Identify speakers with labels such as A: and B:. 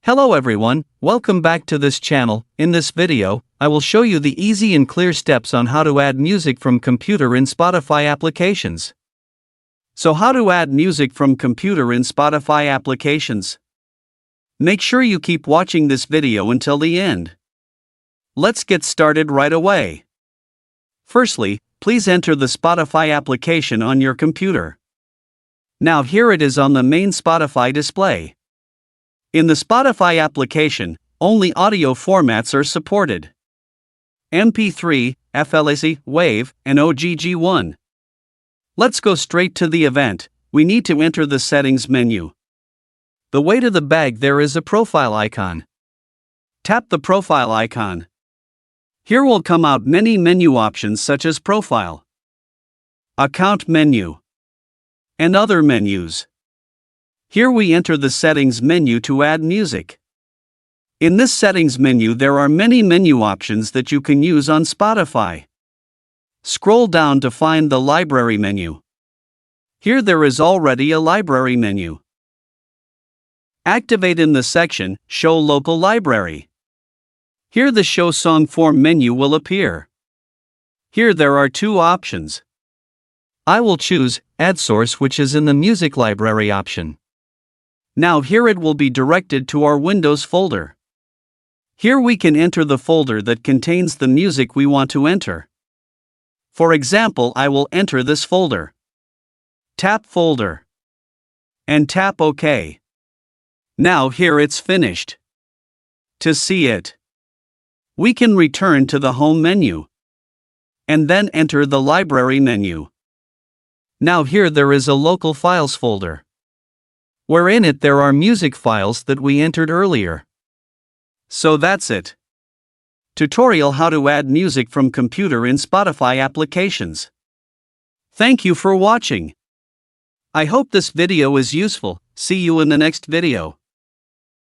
A: Hello everyone, welcome back to this channel. In this video, I will show you the easy and clear steps on how to add music from computer in Spotify applications. So how to add music from computer in Spotify applications? Make sure you keep watching this video until the end. Let's get started right away. Firstly, please enter the Spotify application on your computer. Now here it is on the main Spotify display. In the Spotify application, only audio formats are supported: MP3, FLAC, WAV, and OGG1. Let's go straight to the event. We need to enter the settings menu. The way to the bag there is a profile icon. Tap the profile icon. Here will come out many menu options such as profile, account menu, and other menus. Here we enter the settings menu to add music. In this settings menu there are many menu options that you can use on Spotify. Scroll down to find the library menu. Here there is already a library menu. Activate in the section Show Local Library. Here the Show Song Form menu will appear. Here there are two options. I will choose Add Source, which is in the Music Library option. Now here it will be directed to our Windows folder. Here we can enter the folder that contains the music we want to enter. For example, I will enter this folder. Tap Folder. And tap OK. Now here it's finished. To see it, we can return to the Home menu. And then enter the Library menu. Now here there is a Local Files folder, where in it there are music files that we entered earlier. So that's it. Tutorial how to add music from computer in Spotify applications. Thank you for watching. I hope this video is useful. See you in the next video.